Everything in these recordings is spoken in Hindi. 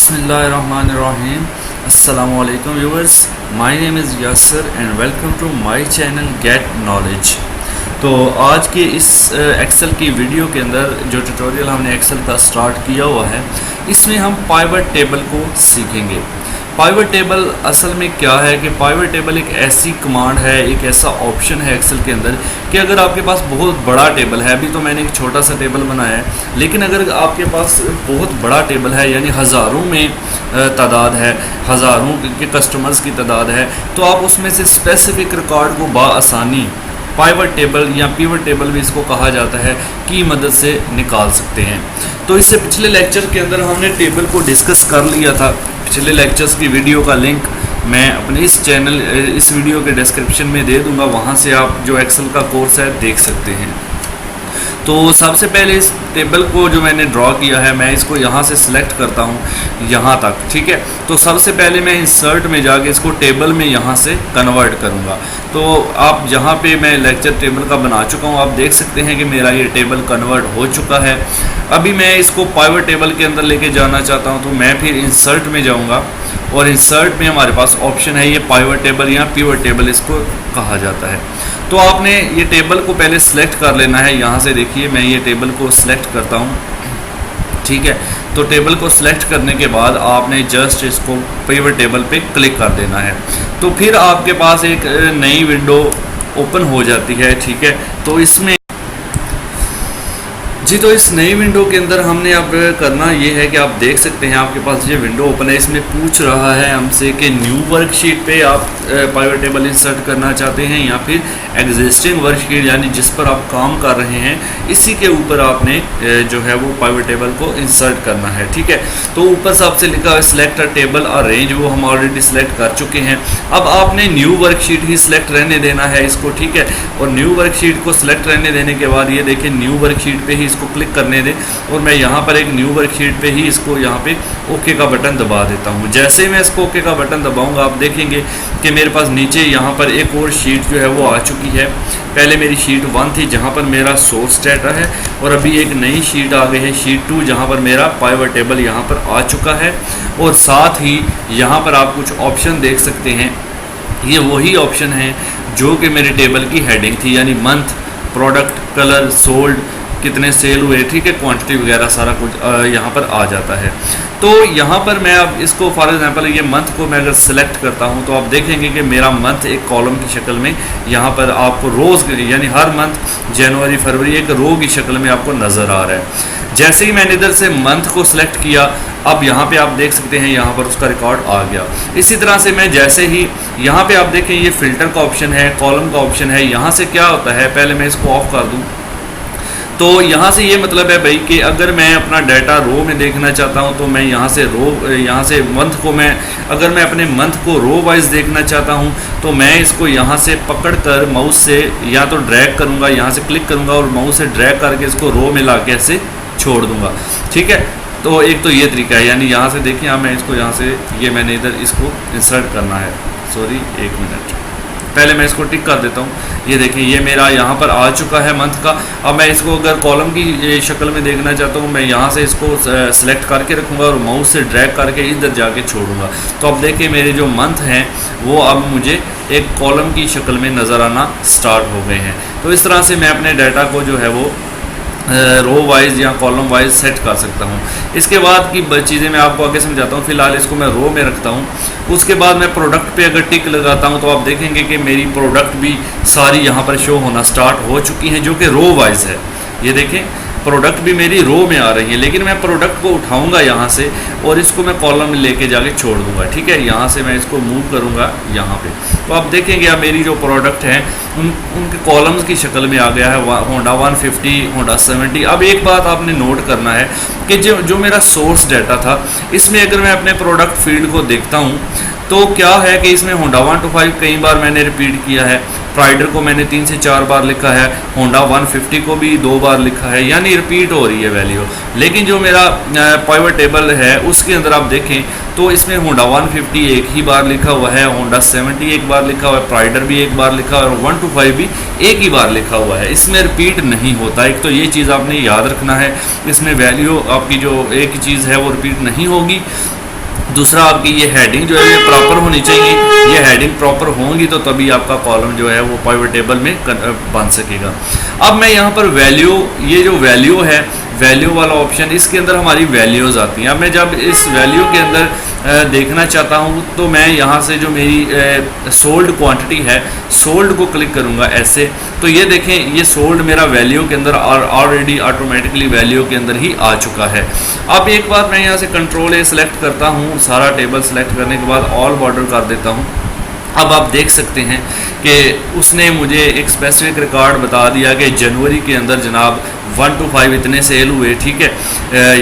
Bismillahirrahmanirrahim. Assalamu alaikum viewers. My name is Yasser and welcome to my channel Get Knowledge. तो आज के इस एक्सेल की वीडियो के अंदर जो ट्यूटोरियल हमने एक्सेल का स्टार्ट किया हुआ है, इसमें हम पाइवट टेबल को सीखेंगे। पाइवट टेबल असल में क्या है कि पाइवट टेबल एक ऐसी कमांड है, एक ऐसा ऑप्शन है एक्सेल के अंदर कि अगर आपके पास बहुत बड़ा टेबल है, अभी तो मैंने एक छोटा सा टेबल बनाया है, लेकिन अगर आपके पास बहुत बड़ा टेबल है यानी हज़ारों में तादाद है, हज़ारों के कस्टमर्स की तादाद है, तो आप उसमें से स्पेसिफिक रिकॉर्ड को बाआसानी पाइवट टेबल या पिवट टेबल भी इसको कहा जाता है की मदद से निकाल सकते हैं। तो इससे पिछले लेक्चर के अंदर हमने टेबल को डिस्कस कर लिया था। पिछले लेक्चर्स की वीडियो का लिंक मैं अपने इस वीडियो के डिस्क्रिप्शन में दे दूंगा, वहाँ से आप जो एक्सेल का कोर्स है देख सकते हैं। तो सबसे पहले इस टेबल को जो मैंने ड्रॉ किया है, मैं इसको यहाँ से सिलेक्ट करता हूँ यहाँ तक, ठीक है। तो सबसे पहले मैं इंसर्ट में जाके इसको टेबल में यहाँ से कन्वर्ट करूँगा। तो आप जहाँ पे मैं लेक्चर टेबल का बना चुका हूँ, आप देख सकते हैं कि मेरा ये टेबल कन्वर्ट हो चुका है। अभी मैं इसको पाइवट टेबल के अंदर लेके जाना चाहता हूँ, तो मैं फिर इंसर्ट में जाऊँगा और इंसर्ट में हमारे पास ऑप्शन है ये पाइवट टेबल या पिवट टेबल इसको कहा जाता है। तो आपने ये टेबल को पहले सेलेक्ट कर लेना है। यहाँ से देखिए मैं ये टेबल को सिलेक्ट करता हूँ, ठीक है। तो टेबल को सिलेक्ट करने के बाद आपने जस्ट इसको पिवट टेबल पे क्लिक कर देना है। तो फिर आपके पास एक नई विंडो ओपन हो जाती है, ठीक है। तो इसमें तो इस नई विंडो के अंदर हमने अब करना ये है कि आप देख सकते हैं आपके पास ये विंडो ओपन है। इसमें पूछ रहा है हमसे कि न्यू वर्कशीट पे आप पाइवट टेबल इंसर्ट करना चाहते हैं या फिर एग्जिस्टिंग वर्कशीट यानी जिस पर आप काम कर रहे हैं इसी के ऊपर आपने जो है वो पाइवट टेबल को इंसर्ट करना है, ठीक है। तो ऊपर से आपसे लिखा है सिलेक्ट अ टेबल और रेंज, वो हम ऑलरेडी सिलेक्ट कर चुके हैं। अब आपने न्यू वर्कशीट ही सिलेक्ट रहने देना है इसको, ठीक है। और न्यू वर्कशीट को सिलेक्ट रहने देने के बाद ये देखिए न्यू वर्कशीट पे ही इसको क्लिक करने दें और मैं यहाँ पर एक न्यू वर्कशीट पे ही इसको यहाँ पे ओके का बटन दबा देता हूँ। जैसे ही मैं इसको ओके का बटन दबाऊंगा आप देखेंगे कि मेरे पास नीचे यहाँ पर एक और शीट जो है वो आ चुकी है। पहले मेरी शीट 1 थी जहाँ पर मेरा सोर्स डाटा है और अभी एक नई शीट आ गई है शीट 2 जहाँ पर मेरा पाइवट टेबल यहाँ पर आ चुका है। और साथ ही यहाँ पर आप कुछ ऑप्शन देख सकते हैं, ये वही ऑप्शन है जो कि मेरे टेबल की हेडिंग थी, यानी मंथ, प्रोडक्ट, कलर, सोल्ड, कितने सेल हुए, ठीक है, क्वांटिटी वगैरह सारा कुछ यहाँ पर आ जाता है। तो यहाँ पर मैं अब इसको फॉर एग्जांपल ये मंथ को मैं अगर सेलेक्ट करता हूँ तो आप देखेंगे कि मेरा मंथ एक कॉलम की शक्ल में यहाँ पर आपको रोज़ यानी हर मंथ जनवरी फरवरी एक रो की शक्ल में आपको नज़र आ रहा है। जैसे ही मैंने इधर से मंथ को सिलेक्ट किया, अब यहाँ पे आप देख सकते हैं यहाँ पर उसका रिकॉर्ड आ गया। इसी तरह से मैं जैसे ही यहाँ पे आप देखें ये फिल्टर का ऑप्शन है, कॉलम का ऑप्शन है, यहाँ से क्या होता है, पहले मैं इसको ऑफ कर दूँ। तो यहाँ से ये मतलब है भाई कि अगर मैं अपना डाटा रो में देखना चाहता हूँ तो मैं यहाँ से मंथ को अगर मैं अपने मंथ को रो वाइज देखना चाहता हूँ तो मैं इसको यहाँ से पकड़ कर माउस से या तो ड्रैग करूँगा, यहाँ से क्लिक करूँगा और माउस से ड्रैग करके इसको रो में ला के ऐसे छोड़ दूँगा, ठीक है। तो एक तो ये तरीका है, यानी यहाँ से देखिए मैं इसको यहाँ से ये मैंने इधर इसको इंसर्ट करना है, सॉरी एक मिनट, पहले मैं इसको टिक कर देता हूँ। ये देखिए ये मेरा यहाँ पर आ चुका है मंथ का। अब मैं इसको अगर कॉलम की शक्ल में देखना चाहता हूँ, मैं यहाँ से इसको सेलेक्ट करके रखूँगा और माउस से ड्रैग करके इधर जाके छोड़ूंगा। तो अब देखिए मेरे जो मंथ हैं वो अब मुझे एक कॉलम की शक्ल में नज़र आना स्टार्ट हो गए हैं। तो इस तरह से मैं अपने डाटा को जो है वो रो वाइज या कॉलम वाइज सेट कर सकता हूँ। इसके बाद की चीज़ें मैं आपको आगे समझाता हूँ। फिलहाल इसको मैं रो में रखता हूँ। उसके बाद मैं प्रोडक्ट पे अगर टिक लगाता हूँ तो आप देखेंगे कि मेरी प्रोडक्ट भी सारी यहाँ पर शो होना स्टार्ट हो चुकी हैं जो कि रो वाइज है। ये देखें प्रोडक्ट भी मेरी रो में आ रही है, लेकिन मैं प्रोडक्ट को उठाऊंगा यहाँ से और इसको मैं कॉलम में लेके जाके छोड़ दूंगा, ठीक है। यहाँ से मैं इसको मूव करूँगा यहाँ पे, तो आप देखेंगे अब मेरी जो प्रोडक्ट हैं उनके कॉलम्स की शक्ल में आ गया है, होंडा 150, होंडा 70। अब एक बात आपने नोट करना है कि जो मेरा सोर्स डाटा था इसमें अगर मैं अपने प्रोडक्ट फील्ड को देखता हूँ तो क्या है कि इसमें होंडा 1 to 5 कई बार मैंने रिपीट किया है, प्राइडर को मैंने 3 से 4 बार लिखा है, होंडा 150 को भी 2 बार लिखा है, यानी रिपीट हो रही है वैल्यू। लेकिन जो मेरा पाइवट टेबल है उसके अंदर आप देखें तो इसमें होंडा 150 एक ही बार लिखा हुआ है, होंडा 70 एक बार लिखा हुआ है, प्राइडर भी एक बार लिखा हुआ है और 1 to 5 भी एक ही बार लिखा हुआ है। इसमें रिपीट नहीं होता। एक तो ये चीज़ आपने याद रखना है, इसमें वैल्यू आपकी जो एक चीज़ है वो रिपीट नहीं होगी। दूसरा आपकी ये हेडिंग जो है ये प्रॉपर होनी चाहिए, ये हेडिंग प्रॉपर होंगी तो तभी आपका कॉलम जो है वो पाइवट टेबल में बन सकेगा। अब मैं यहाँ पर वैल्यू, ये जो वैल्यू है, वैल्यू वाला ऑप्शन, इसके अंदर हमारी वैल्यूज़ आती हैं। अब मैं जब इस वैल्यू के अंदर देखना चाहता हूँ तो मैं यहाँ से जो मेरी सोल्ड क्वांटिटी है, सोल्ड को क्लिक करूँगा ऐसे, तो ये देखें ये सोल्ड मेरा वैल्यू के अंदर ऑलरेडी ऑटोमेटिकली वैल्यू के अंदर ही आ चुका है। अब एक बार मैं यहाँ से कंट्रोल ए सेलेक्ट करता हूँ, सारा टेबल सेलेक्ट करने के बाद ऑल बॉर्डर कर देता हूँ। अब आप देख सकते हैं कि उसने मुझे एक स्पेसिफिक रिकॉर्ड बता दिया कि जनवरी के अंदर जनाब 1 to 5 इतने सेल हुए, ठीक है,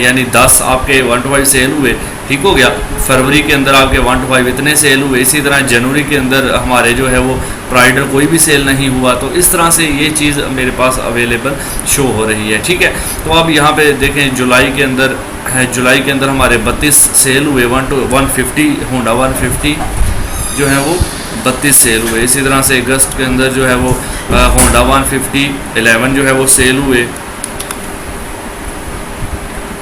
यानी 10 आपके 1 to 5 सेल हुए, ठीक हो गया। फरवरी के अंदर आपके 1 to 5 इतने सेल हुए। इसी तरह जनवरी के अंदर हमारे जो है वो प्राइडर कोई भी सेल नहीं हुआ। तो इस तरह से ये चीज़ मेरे पास अवेलेबल शो हो रही है, ठीक है। तो अब यहाँ पे देखें जुलाई के अंदर है, जुलाई के अंदर हमारे 32 सेल हुए, 150 होंडा 150 जो है वो 32 सेल हुए। इसी तरह से अगस्त के अंदर जो है वो होंडा 150 11 जो है वो सेल हुए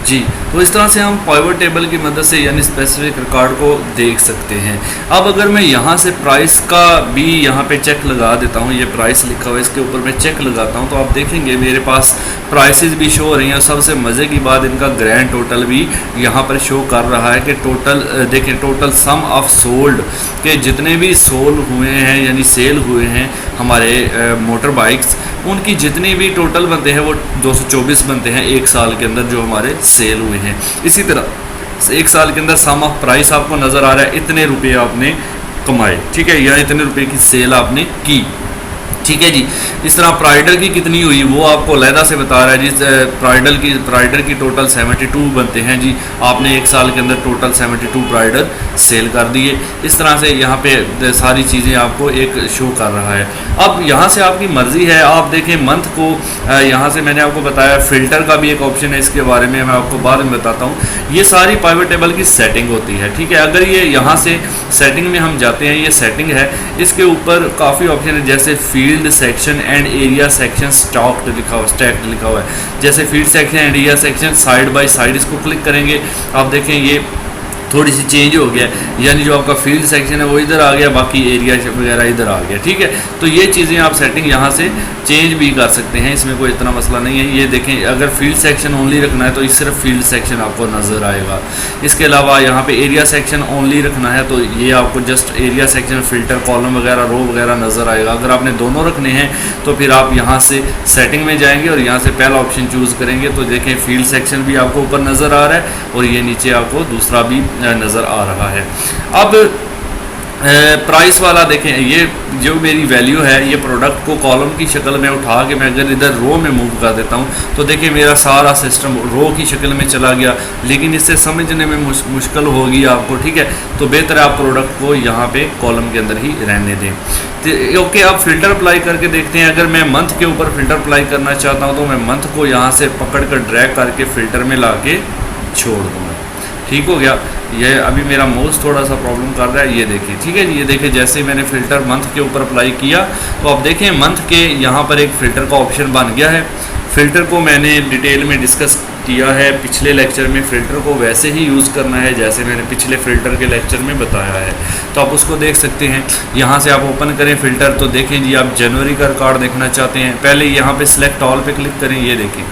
जी। तो इस तरह से हम पाइवट टेबल की मदद से यानी स्पेसिफिक रिकॉर्ड को देख सकते हैं। अब अगर मैं यहाँ से प्राइस का भी यहाँ पे चेक लगा देता हूँ, ये प्राइस लिखा हुआ है इसके ऊपर मैं चेक लगाता हूँ, तो आप देखेंगे मेरे पास प्राइसेस भी शो हो रही हैं। और सबसे मज़े की बात, इनका ग्रैंड टोटल भी यहाँ पर शो कर रहा है कि टोटल देखें, टोटल सम ऑफ सोल्ड के जितने भी सोल्ड हुए हैं यानी सेल हुए हैं हमारे मोटर बाइक्स, उनकी जितनी भी टोटल बनते हैं वो 224 बनते हैं एक साल के अंदर जो हमारे सेल हुए हैं। इसी तरह एक साल के अंदर सम ऑफ प्राइस आपको नज़र आ रहा है, इतने रुपये आपने कमाए, ठीक है, या इतने रुपये की सेल आपने की, ठीक है जी। इस तरह प्राइडर की कितनी हुई वो आपको अलहदा से बता रहा है जी। प्राइडर की टोटल 72 बनते हैं जी, आपने एक साल के अंदर टोटल 72 प्राइडर सेल कर दिए। इस तरह से यहाँ पे सारी चीज़ें आपको एक शो कर रहा है। अब यहाँ से आपकी मर्ज़ी है, आप देखें मंथ को यहाँ से मैंने आपको बताया, फ़िल्टर का भी एक ऑप्शन है, इसके बारे में मैं आपको बाद में बताता हूँ। ये सारी पाइवट टेबल की सेटिंग होती है, ठीक है। अगर ये यहाँ से सेटिंग में हम जाते हैं, ये सेटिंग है, इसके ऊपर काफ़ी ऑप्शन है, जैसे field section and area section stocked लिखा हुआ, स्टैक्ड लिखा हुआ है। जैसे field section and area section side by side, इसको क्लिक करेंगे आप देखें ये थोड़ी सी चेंज हो गया, यानी जो आपका फील्ड सेक्शन है वो इधर आ गया, बाकी एरिया वगैरह इधर आ गया, ठीक है। तो ये चीज़ें आप सेटिंग यहाँ से चेंज भी कर सकते हैं, इसमें कोई इतना मसला नहीं है। ये देखें अगर फील्ड सेक्शन ओनली रखना है तो इस सिर्फ फील्ड सेक्शन आपको नज़र आएगा। इसके अलावा यहाँ पे एरिया सेक्शन ओनली रखना है तो ये आपको just area section, filter, column वगैरह, रो वगैरह नज़र आएगा। अगर आपने दोनों रखने हैं तो फिर आप यहाँ से सेटिंग में जाएंगे और यहाँ से पहला ऑप्शन चूज़ करेंगे तो देखें फील्ड सेक्शन भी आपको ऊपर नज़र आ रहा है और ये नीचे आपको दूसरा भी नज़र आ रहा है। अब प्राइस वाला देखें, ये जो मेरी वैल्यू है ये प्रोडक्ट को कॉलम की शक्ल में उठा के मैं अगर इधर रो में मूव कर देता हूँ तो देखिए मेरा सारा सिस्टम रो की शक्ल में चला गया, लेकिन इससे समझने में मुश्किल होगी आपको, ठीक है। तो बेहतर है आप प्रोडक्ट को यहाँ पे कॉलम के अंदर ही रहने दें। तो ओके, आप फ़िल्टर अप्लाई करके देखते हैं। अगर मैं मंथ के ऊपर फ़िल्टर अप्लाई करना चाहता हूँ तो मैं मंथ को यहाँ से पकड़ कर ड्रैग करके फ़िल्टर में ला के छोड़ दूँगा, ठीक हो गया। ये अभी मेरा माउस थोड़ा सा प्रॉब्लम कर रहा है, ये देखिए, ठीक है जी। ये देखिए जैसे ही मैंने फ़िल्टर मंथ के ऊपर अप्लाई किया तो आप देखें मंथ के यहाँ पर एक फ़िल्टर का ऑप्शन बन गया है। फ़िल्टर को मैंने डिटेल में डिस्कस किया है पिछले लेक्चर में। फ़िल्टर को वैसे ही यूज़ करना है जैसे मैंने पिछले फ़िल्टर के लेक्चर में बताया है, तो आप उसको देख सकते हैं। यहाँ से आप ओपन करें फ़िल्टर तो देखें जी, आप जनवरी का रिकॉर्ड देखना चाहते हैं, पहले यहाँ पर सिलेक्ट ऑल पे क्लिक करें। ये देखें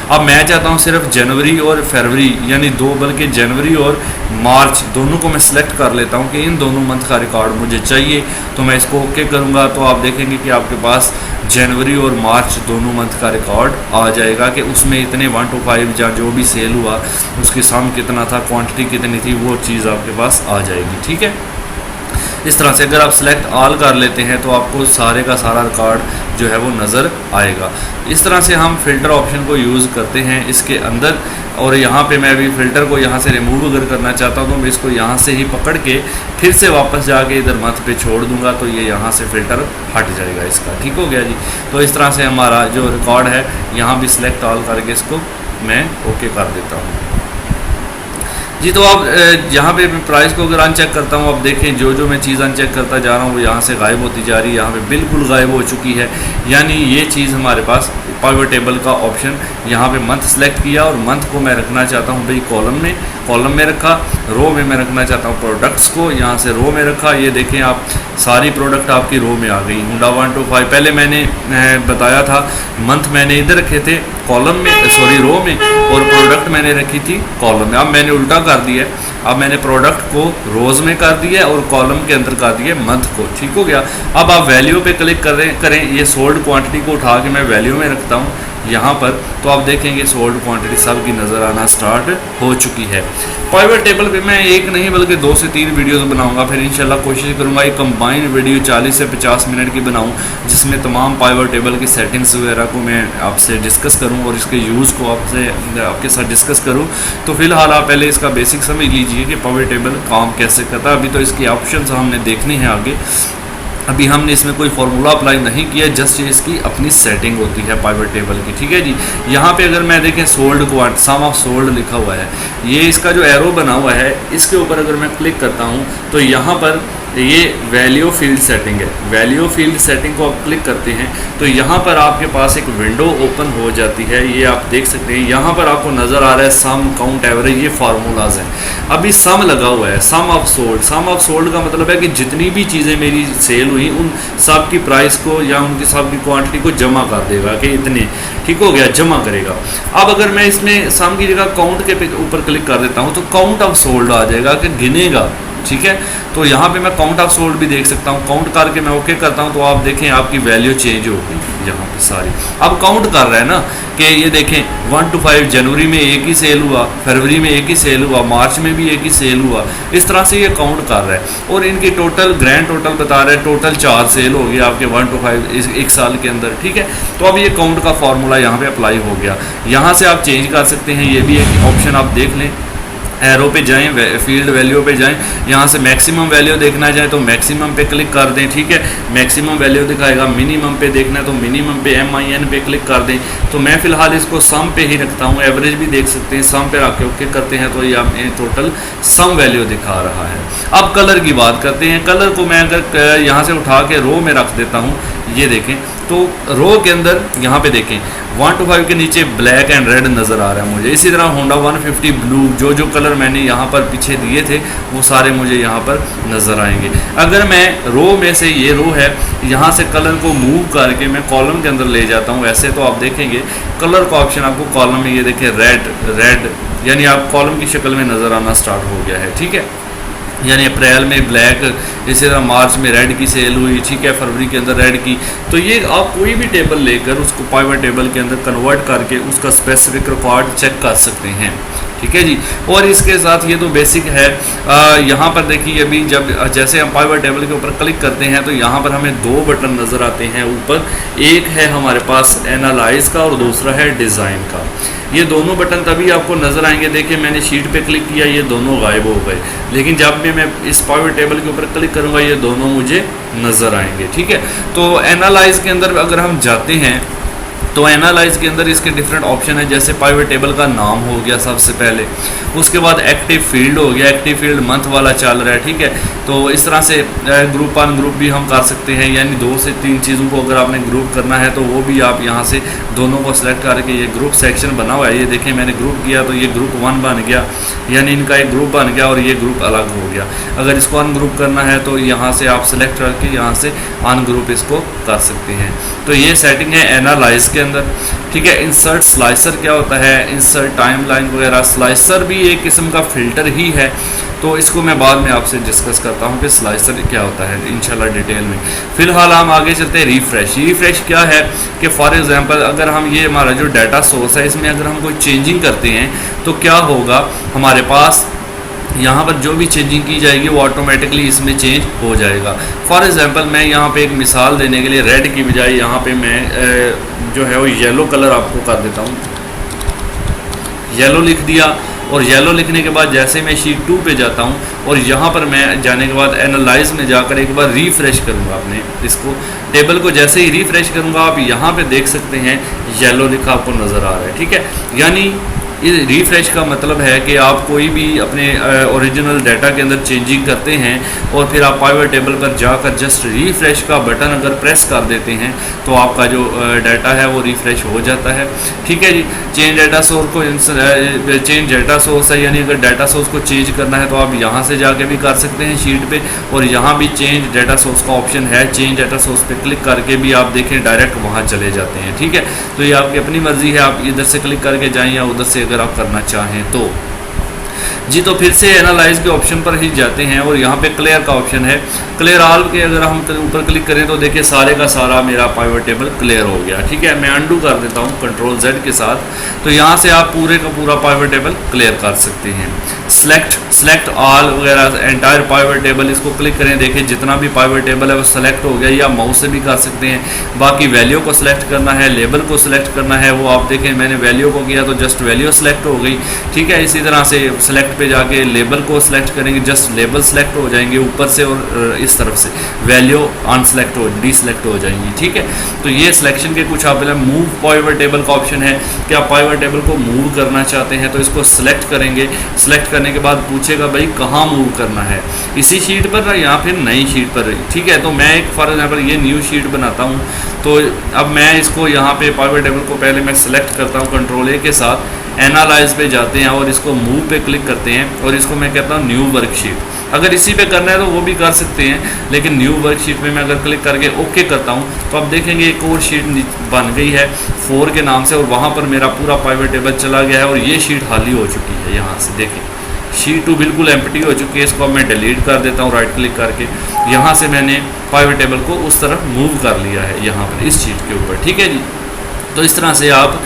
अब मैं चाहता हूँ सिर्फ जनवरी और फरवरी यानी दो, बल्कि जनवरी और मार्च दोनों को मैं सिलेक्ट कर लेता हूँ कि इन दोनों मंथ का रिकॉर्ड मुझे चाहिए। तो मैं इसको ओके करूँगा तो आप देखेंगे कि आपके पास जनवरी और मार्च दोनों मंथ का रिकॉर्ड आ जाएगा कि उसमें इतने 1 to 5 या जो भी सेल हुआ उसकी सम कितना था, क्वांटिटी कितनी थी, वो चीज़ आपके पास आ जाएगी, ठीक है। इस तरह से अगर आप सिलेक्ट ऑल कर लेते हैं तो आपको सारे का सारा रिकॉर्ड जो है वो नज़र आएगा। इस तरह से हम फ़िल्टर ऑप्शन को यूज़ करते हैं इसके अंदर। और यहाँ पे मैं अभी फ़िल्टर को यहाँ से रिमूव अगर करना चाहता हूँ तो मैं इसको यहाँ से ही पकड़ के फिर से वापस जाके इधर मंथ पे छोड़ दूँगा तो ये यहाँ से फ़िल्टर हट जाएगा इसका, ठीक हो गया जी। तो इस तरह से हमारा जो रिकॉर्ड है यहाँ भी सिलेक्ट ऑल करके इसको मैं ओके कर देता हूँ जी। तो आप यहाँ पे प्राइस को अगर अनचेक करता हूँ, आप देखें जो मैं चीज़ अनचेक करता जा रहा हूँ वो यहाँ से गायब होती जा रही है, यहाँ पे बिल्कुल गायब हो चुकी है। यानी ये चीज़ हमारे पास पाइवट टेबल का ऑप्शन, यहाँ पे मंथ सेलेक्ट किया और मंथ को मैं रखना चाहता हूँ भाई कॉलम में कॉलम में रखा, रो में मैं रखना चाहता हूँ प्रोडक्ट्स को, यहाँ से रो में रखा। ये देखें आप सारी प्रोडक्ट आपकी रो में आ गई। हुंडा 125 पहले मैंने बताया था, मंथ मैंने इधर रखे थे कॉलम में, सॉरी रो में, और प्रोडक्ट मैंने रखी थी कॉलम में। अब मैंने उल्टा कर दिया, अब मैंने प्रोडक्ट को रोज़ में कर दिया और कॉलम के अंदर कर दिया मंथ को। ठीक हो गया। अब आप वैल्यू पे क्लिक करें, ये सोल्ड क्वांटिटी को उठा के मैं वैल्यू में रखता हूँ यहाँ पर, तो आप देखेंगे सोल्ड क्वांटिटी सब की नज़र आना स्टार्ट हो चुकी है। पाइवट टेबल पे मैं एक नहीं बल्कि 2 से 3 वीडियोस बनाऊंगा, फिर इंशाल्लाह कोशिश करूंगा एक कंबाइन वीडियो 40 से 50 मिनट की बनाऊं, जिसमें तमाम पाइवट टेबल की सेटिंग्स वगैरह को मैं आपसे डिस्कस करूं और इसके यूज़ को आपके साथ डिस्कस करूं। तो फिलहाल आप पहले इसका बेसिक समझ लीजिए कि पाइवट टेबल काम कैसे करता है। अभी तो इसकी ऑप्शन हमने देखनी है आगे, अभी हमने इसमें कोई फार्मूला अप्लाई नहीं किया, जस्ट ये इसकी अपनी सेटिंग होती है पाइवट टेबल की। ठीक है जी। यहाँ पे अगर मैं देखें sold quant sum of sold लिखा हुआ है, ये इसका जो एरो बना हुआ है इसके ऊपर अगर मैं क्लिक करता हूँ तो यहाँ पर ये वैल्यू फील्ड सेटिंग है। वैल्यू फील्ड सेटिंग को आप क्लिक करते हैं तो यहाँ पर आपके पास एक विंडो ओपन हो जाती है। ये आप देख सकते हैं, यहाँ पर आपको नज़र आ रहा है सम, काउंट, एवरेज, ये फार्मूलाज हैं। अभी सम लगा हुआ है, sum of sold. Sum of sold का मतलब है कि जितनी भी चीज़ें मेरी सेल हुई उन सब की प्राइस को या उनकी सब की क्वांटिटी को जमा कर देगा कि इतने, ठीक हो गया, जमा करेगा। अब अगर मैं इसमें सम की जगह काउंट के ऊपर क्लिक कर देता हूँ तो काउंट ऑफ सोल्ड आ जाएगा कि गिनेगा। ठीक है, तो यहाँ पे मैं काउंट ऑफ सोल्ड भी देख सकता हूँ। काउंट करके मैं ओके करता हूँ तो आप देखें आपकी वैल्यू चेंज हो गई यहाँ पे सारी। अब काउंट कर रहा है ना कि ये देखें 1 to 5 जनवरी में एक ही सेल हुआ, फरवरी में एक ही सेल हुआ, मार्च में भी एक ही सेल हुआ। इस तरह से ये काउंट कर रहा है और इनकी टोटल ग्रैंड टोटल बता रहा है, टोटल 4 सेल हो गया आपके 1 to 5 एक साल के अंदर। ठीक है, तो अब ये काउंट का फॉर्मूला यहाँ पे अप्लाई हो गया। यहाँ से आप चेंज कर सकते हैं, ये भी एक ऑप्शन आप देख लें। एरो पे जाएं, फील्ड वैल्यू पे जाएं, यहाँ से मैक्सिमम वैल्यू देखना चाहें तो मैक्सिमम पे क्लिक कर दें। ठीक है, मैक्सिमम वैल्यू दिखाएगा। मिनिमम पे देखना है तो मिनिमम पे MIN पे क्लिक कर दें। तो मैं फ़िलहाल इसको सम पे ही रखता हूँ, एवरेज भी देख सकते हैं। सम पे रख ओके करते हैं तो ये टोटल सम वैल्यू दिखा रहा है। अब कलर की बात करते हैं। कलर को मैं अगर यहाँ से उठा के रो में रख देता हूँ, ये देखें तो रो के अंदर यहाँ पे देखें 1 to 5 के नीचे ब्लैक एंड रेड नज़र आ रहा है मुझे। इसी तरह होंडा 150 ब्लू, जो कलर मैंने यहाँ पर पीछे दिए थे वो सारे मुझे यहाँ पर नज़र आएंगे। अगर मैं रो में से, ये रो है, यहाँ से कलर को मूव करके मैं कॉलम के अंदर ले जाता हूँ ऐसे, तो आप देखेंगे कलर का ऑप्शन आपको कॉलम में, ये देखें रेड यानी आप कॉलम की शक्ल में नज़र आना स्टार्ट हो गया है। ठीक है, यानी अप्रैल में ब्लैक, इसी तरह मार्च में रेड की सेल हुई। ठीक है, फरवरी के अंदर रेड की। तो ये आप कोई भी टेबल लेकर उसको पाइवट टेबल के अंदर कन्वर्ट करके उसका स्पेसिफिक रिकॉर्ड चेक कर सकते हैं। ठीक है जी। और इसके साथ ये तो बेसिक है। यहाँ पर देखिए अभी जैसे हम पाइवट टेबल के ऊपर क्लिक करते हैं तो यहाँ पर हमें 2 बटन नज़र आते हैं ऊपर। एक है हमारे पास एनालाइज का और दूसरा है डिज़ाइन का। ये दोनों बटन तभी आपको नज़र आएंगे। देखिए मैंने शीट पे क्लिक किया, ये दोनों गायब हो गए, लेकिन जब भी मैं इस पाइवट टेबल के ऊपर क्लिक करूँगा ये दोनों मुझे नज़र आएंगे। ठीक है, तो एनालाइज के अंदर अगर हम जाते हैं तो एनालाइज के अंदर इसके डिफरेंट ऑप्शन है। जैसे पाइवट टेबल का नाम हो गया सबसे पहले, उसके बाद एक्टिव फील्ड हो गया, एक्टिव फील्ड मंथ वाला चल रहा है। ठीक है, तो इस तरह से ग्रुप ऑन ग्रुप भी हम कर सकते हैं, यानी 2 से 3 चीज़ों को अगर आपने ग्रुप करना है तो वो भी आप यहाँ से दोनों को सिलेक्ट करके, ये ग्रुप सेक्शन बना हुआ है, ये देखें मैंने ग्रुप किया तो ये ग्रुप 1 बन गया, यानी इनका एक ग्रुप बन गया और ये ग्रुप अलग हो गया। अगर इसको अनग्रुप करना है तो यहाँ से आप सिलेक्ट करके यहाँ से अनग्रुप इसको कर सकते हैं। तो ये सेटिंग है एनालाइज के अंदर। ठीक है, इंसर्ट स्लाइसर क्या होता है, इंसर्ट टाइमलाइन वगैरह। स्लाइसर भी एक किस्म का फ़िल्टर ही है, तो इसको मैं बाद में आपसे डिस्कस करता हूँ कि स्लाइसर क्या होता है इंशाल्लाह डिटेल में। फ़िलहाल हम आगे चलते हैं। रिफ़्रेश क्या है कि फॉर एग्जांपल अगर हम, ये हमारा जो डाटा सोर्स है इसमें अगर हम कोई चेंजिंग करते हैं तो क्या होगा, हमारे पास यहाँ पर जो भी चेंजिंग की जाएगी वो ऑटोमेटिकली इसमें चेंज हो जाएगा। फॉर एग्जांपल मैं यहाँ पे एक मिसाल देने के लिए रेड की बजाय यहाँ पे मैं जो है वो येलो कलर आपको कर देता हूँ। येलो लिख दिया और येलो लिखने के बाद जैसे मैं शीट 2 पे जाता हूँ और यहाँ पर मैं जाने के बाद एनालाइज में जाकर एक बार रिफ़्रेश करूँगा अपने इसको टेबल को। जैसे ही रिफ़्रेश करूँगा आप यहाँ पे देख सकते हैं येलो लिखा आपको नज़र आ रहा है। ठीक है, यानी रिफ़्रेश का मतलब है कि आप कोई भी अपने ओरिजिनल डाटा के अंदर चेंजिंग करते हैं और फिर आप पाइवट टेबल पर जाकर जस्ट रिफ़्रेश का बटन अगर प्रेस कर देते हैं तो आपका जो डाटा है वो रिफ़्रेश हो जाता है। ठीक है जी। चेंज डाटा सोर्स को चेंज डाटा सोर्स है, यानी अगर डाटा सोर्स को चेंज करना है तो आप यहाँ से जाके भी कर सकते हैं शीट पे, और यहाँ भी चेंज डाटा सोर्स का ऑप्शन है। चेंज डाटा सोर्स पे क्लिक करके भी आप देखें डायरेक्ट वहाँ चले जाते हैं। ठीक है, तो ये आपकी अपनी मर्ज़ी है, आप इधर से क्लिक करके जाएँ या उधर से अगर आप करना चाहें तो जी। तो फिर से एनालाइज के ऑप्शन पर ही जाते हैं और यहाँ पे क्लियर का ऑप्शन है। क्लियर ऑल के अगर हम ऊपर क्लिक करें तो देखिए सारे का सारा मेरा पाइवट टेबल क्लियर हो गया। ठीक है, मैं अंडू कर देता हूँ कंट्रोल Z के साथ, तो यहाँ से आप पूरे का पूरा पाइवट टेबल क्लियर कर सकते हैं। सेलेक्ट ऑल वगैरह एंटायर पाइवट टेबल, इसको क्लिक करें, देखिए जितना भी पाइवट टेबल है वो सेलेक्ट हो गया, या माउस से भी कर सकते हैं। बाकी वैल्यू को सिलेक्ट करना है, लेबल को सिलेक्ट करना है, वो आप देखें मैंने वैल्यू को किया तो जस्ट वैल्यू सेलेक्ट हो गई। ठीक है, इसी तरह से सेलेक्ट पे जाके लेबल को सिलेक्ट करेंगे, जस्ट लेबल सेलेक्ट हो जाएंगे ऊपर से, और इस तरफ से वैल्यू अनसेलेक्ट हो डीसेलेक्ट हो जाएंगी। ठीक है, तो ये सिलेक्शन के कुछ आप मूव पाइवट टेबल का ऑप्शन है कि आप पाइवट टेबल को मूव करना चाहते हैं तो इसको सिलेक्ट करेंगे। सिलेक्ट करने के बाद पूछेगा भाई कहाँ मूव करना है, इसी शीट पर या फिर नई शीट पर। ठीक है, तो मैं एक फॉर एग्जाम्पल ये न्यू शीट बनाता हूँ, तो अब मैं इसको यहाँ पे पाइवट टेबल को पहले मैं सिलेक्ट करता हूँ कंट्रोल A के साथ, एनालाइज पे जाते हैं और इसको मूव पे क्लिक करते हैं और इसको मैं कहता हूँ न्यू वर्कशीट। अगर इसी पे करना है तो वो भी कर सकते हैं, लेकिन न्यू वर्कशीट में मैं अगर क्लिक करके ओके करता हूँ तो आप देखेंगे एक और शीट बन गई है 4 के नाम से, और वहाँ पर मेरा पूरा पाइवट टेबल चला गया है और ये शीट खाली हो चुकी है। यहाँ से देखें शीट 2 बिल्कुल एम्प्टी हो चुकी है। इसको अब मैं डिलीट कर देता हूँ राइट क्लिक करके, यहाँ से मैंने पाइवट टेबल को उस तरफ मूव कर लिया है यहाँ पर इस शीट के ऊपर। ठीक है जी, तो इस तरह से आप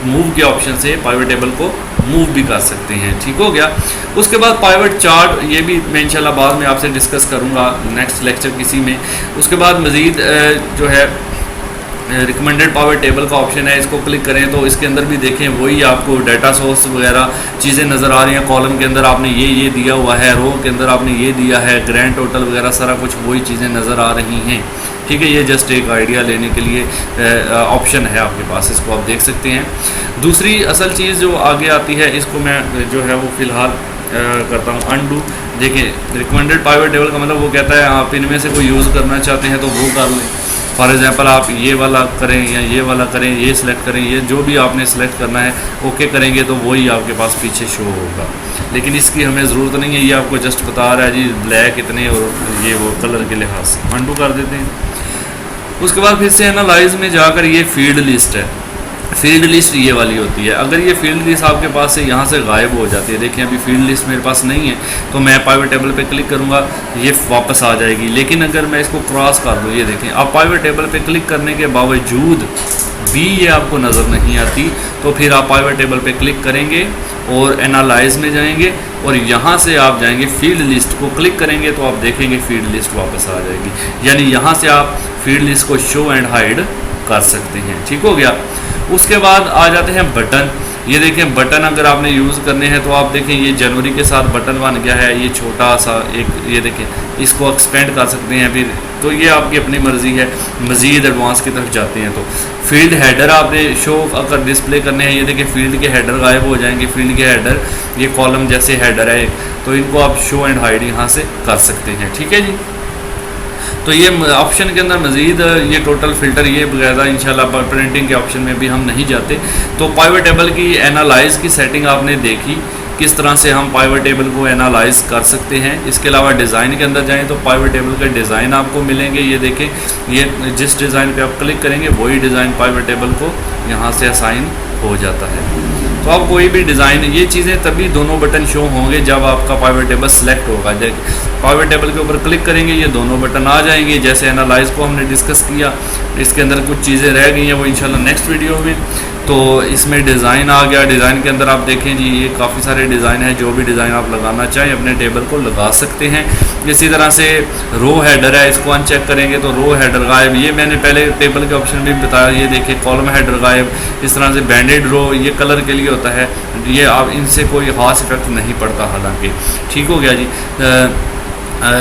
मूव के ऑप्शन से पाइवट टेबल को मूव भी कर सकते हैं। ठीक हो गया। उसके बाद पाइवट चार्ट, ये भी मैं इंशाल्लाह बाद में आपसे डिस्कस करूँगा नेक्स्ट लेक्चर किसी में। उसके बाद मज़ीद जो है रिकमेंडेड पाइवट टेबल का ऑप्शन है, इसको क्लिक करें तो इसके अंदर भी देखें वही आपको डाटा सोर्स वगैरह चीज़ें नज़र आ रही हैं। कॉलम के अंदर आपने ये दिया हुआ है, रो के अंदर आपने ये दिया है, ग्रैंड टोटल वगैरह सारा कुछ वही चीज़ें नज़र आ रही हैं। ठीक है, ये जस्ट एक आइडिया लेने के लिए ऑप्शन है आपके पास, इसको आप देख सकते हैं। दूसरी असल चीज़ जो आगे आती है, इसको मैं जो है वो फ़िलहाल करता हूँ अनडू। देखें रिकमेंडेड पाइवट टेबल का मतलब वो कहता है आप इनमें से कोई यूज़ करना चाहते हैं तो वो कर लें। फॉर एग्जांपल आप ये वाला करें या ये वाला करें, ये सिलेक्ट करें, ये जो भी आपने सेलेक्ट करना है ओके करेंगे तो वही आपके पास पीछे शो होगा। लेकिन इसकी हमें ज़रूरत नहीं है, ये आपको जस्ट बता रहा है जी ब्लैक इतने और ये वो कलर के लिहाज से अनडू कर देते हैं। उसके बाद फिर से एनालाइज में जाकर ये फील्ड लिस्ट है, फील्ड लिस्ट ये वाली होती है। अगर ये फील्ड लिस्ट आपके पास से यहाँ से गायब हो जाती है, देखिए अभी फील्ड लिस्ट मेरे पास नहीं है तो मैं पाइवट टेबल पे क्लिक करूँगा ये वापस आ जाएगी। लेकिन अगर मैं इसको क्रॉस कर दूँ, ये देखें आप पाइवट टेबल पे क्लिक करने के बावजूद भी ये आपको नज़र नहीं आती, तो फिर आप पाइवट टेबल पे क्लिक करेंगे और एनालाइज में जाएंगे और यहाँ से आप जाएंगे फील्ड लिस्ट को क्लिक करेंगे तो आप देखेंगे फील्ड लिस्ट वापस आ जाएगी। यानी यहाँ से आप फील्ड लिस्ट को शो एंड हाइड कर सकते हैं। ठीक हो गया। उसके बाद आ जाते हैं बटन। ये देखें बटन अगर आपने यूज़ करने हैं तो आप देखें ये जनवरी के साथ बटन बन गया है, ये छोटा सा एक, ये देखें इसको एक्सपेंड कर सकते हैं फिर, तो ये आपकी अपनी मर्ज़ी है। मज़ीद एडवांस की तरफ जाते हैं तो फील्ड हेडर आपने शो अगर डिस्प्ले करने हैं, ये देखें फील्ड के हेडर गायब हो जाएंगे। फील्ड के हेडर ये कॉलम जैसे हेडर है तो इनको आप शो एंड हाइड यहाँ से कर सकते हैं। ठीक है जी। तो ये ऑप्शन के अंदर मज़ीद ये टोटल फ़िल्टर ये वगैरह इंशाल्लाह प्रिंटिंग के ऑप्शन में भी हम नहीं जाते। तो पाइवट टेबल की एनालाइज की सेटिंग आपने देखी, किस तरह से हम पाइवट टेबल को एनालाइज कर सकते हैं। इसके अलावा डिज़ाइन के अंदर जाएं तो पाइवट टेबल के डिज़ाइन आपको मिलेंगे। ये देखें ये जिस डिज़ाइन पे आप क्लिक करेंगे वही डिज़ाइन पाइवट टेबल को यहाँ से असाइन हो जाता है। तो आप कोई भी डिज़ाइन, ये चीज़ें तभी दोनों बटन शो होंगे जब आपका पाइवट टेबल सेलेक्ट होगा। पाइवट टेबल के ऊपर क्लिक करेंगे ये दोनों बटन आ जाएंगे। जैसे एनालाइज को हमने डिस्कस किया, इसके अंदर कुछ चीज़ें रह गई हैं वो इंशाल्लाह नेक्स्ट वीडियो में। तो इसमें डिज़ाइन आ गया। डिज़ाइन के अंदर आप देखें जी ये काफ़ी सारे डिज़ाइन हैं, जो भी डिज़ाइन आप लगाना चाहें अपने टेबल को लगा सकते हैं। इसी तरह से रो हेडर है, इसको अनचेक करेंगे तो रो हेडर गायब, ये मैंने पहले टेबल के ऑप्शन में बताया। ये देखिए कॉलम हेडर गायब। इस तरह से बैंडेड रो ये कलर के लिए होता है, ये आप इनसे कोई खास इफेक्ट नहीं पड़ता हालांकि। ठीक हो गया जी।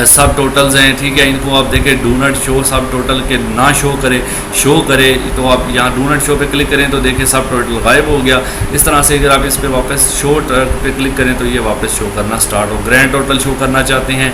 सब टोटल्स हैं, ठीक है। इनको आप देखें, डू नॉट शो सब टोटल के ना शो करे तो आप यहाँ डू नॉट शो पे क्लिक करें तो देखें सब टोटल गायब हो गया। इस तरह से अगर आप इस पर वापस शो पे क्लिक करें तो ये वापस शो करना स्टार्ट हो। ग्रैंड टोटल शो करना चाहते हैं,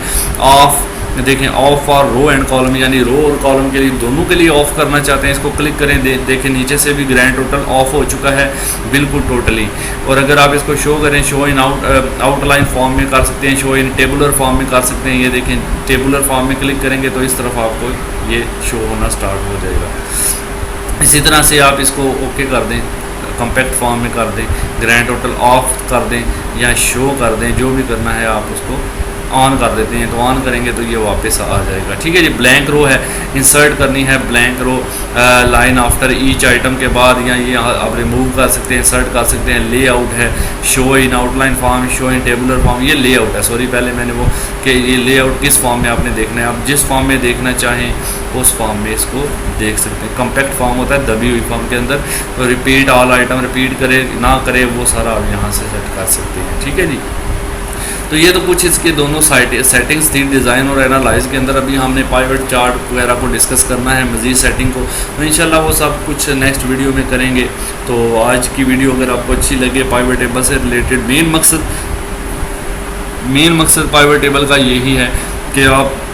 ऑफ देखें, of for row and column, यानी रो और कॉलम के लिए दोनों के लिए ऑफ करना चाहते हैं, इसको क्लिक करें। देखें नीचे से भी ग्रैंड टोटल ऑफ हो चुका है बिल्कुल टोटली। और अगर आप इसको शो करें, शो इन आउटलाइन फॉर्म में कर सकते हैं, शो इन टेबुलर फॉर्म में कर सकते हैं। ये देखें टेबुलर फॉर्म में क्लिक करेंगे तो इस तरफ आपको ये शो होना स्टार्ट हो जाएगा। इसी तरह से आप इसको ओके कर दें, कॉम्पैक्ट फॉर्म में कर दें, ग्रैंड टोटल ऑफ कर दें या शो कर दें, जो भी करना है आप उसको ऑन कर देते हैं। तो ऑन करेंगे तो ये वापस आ जाएगा, ठीक है जी। ब्लैंक रो है, इंसर्ट करनी है ब्लैंक रो लाइन आफ्टर ईच आइटम के बाद, या ये आप रिमूव कर सकते हैं, इंसर्ट कर सकते हैं। लेआउट है, show in outline form, show in tabular form, ये लेआउट है। सॉरी पहले मैंने वो कि ये लेआउट किस फॉर्म में आपने देखना है, आप जिस फॉर्म में देखना चाहें उस फॉर्म में इसको देख सकते हैं। कॉम्पैक्ट फॉर्म होता है दबी हुई फॉर्म के अंदर, तो रिपीट ऑल आइटम रिपीट करे ना करे वो सारा आप यहाँ से सेट कर सकते हैं, ठीक है जी। तो ये तो कुछ इसके दोनों सेटिंग्स थी डिज़ाइन और एनालाइज के अंदर। अभी हमने पाइवट चार्ट वगैरह को डिस्कस करना है, मज़ीद सेटिंग को, तो इंशाल्लाह वो सब कुछ नेक्स्ट वीडियो में करेंगे। तो आज की वीडियो अगर आपको अच्छी लगे, पाइवट टेबल से रिलेटेड मेन मकसद पाइवट टेबल का यही है कि आप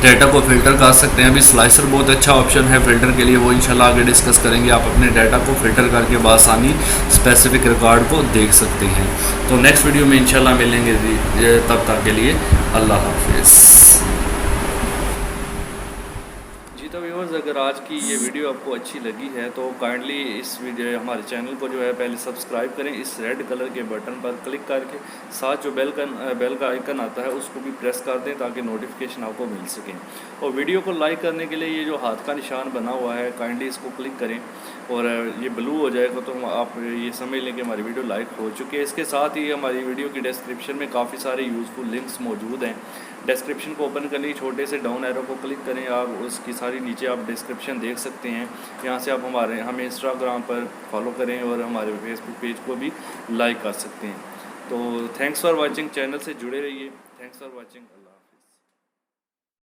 डाटा को फ़िल्टर कर सकते हैं। अभी स्लाइसर बहुत अच्छा ऑप्शन है फ़िल्टर के लिए, वो इंशाल्लाह आगे डिस्कस करेंगे। आप अपने डाटा को फ़िल्टर करके बआसानी स्पेसिफिक रिकॉर्ड को देख सकते हैं। तो नेक्स्ट वीडियो में इंशाल्लाह मिलेंगे, तब तक के लिए अल्लाह हाफिज़। जी तो व्यूअर्स, अगर आज की ये वीडियो आपको अच्छी लगी है तो काइंडली इस वीडियो हमारे चैनल को जो है पहले सब्सक्राइब करें, इस रेड कलर के बटन पर क्लिक करके साथ जो बेल का आइकन आता है उसको भी प्रेस कर दें ताकि नोटिफिकेशन आपको मिल सकें। और वीडियो को लाइक करने के लिए ये जो हाथ का निशान बना हुआ है काइंडली इसको क्लिक करें और ये ब्लू हो जाएगा तो आप ये समझ लें कि हमारी वीडियो लाइक हो चुकी है। इसके साथ ही हमारी वीडियो की डिस्क्रिप्शन में काफ़ी सारे यूज़फुल लिंक्स मौजूद हैं। डिस्क्रिप्शन को ओपन करने छोटे से डाउन एरो को क्लिक करें, आप उसकी सारी नीचे आप डिस्क्रिप्शन देख सकते हैं। यहाँ से आप हमें इंस्टाग्राम पर फॉलो करें और हमारे फेसबुक पेज को भी लाइक कर सकते हैं। तो थैंक्स फॉर वाचिंग, चैनल से जुड़े रहिए। Thanks for watching, Allah.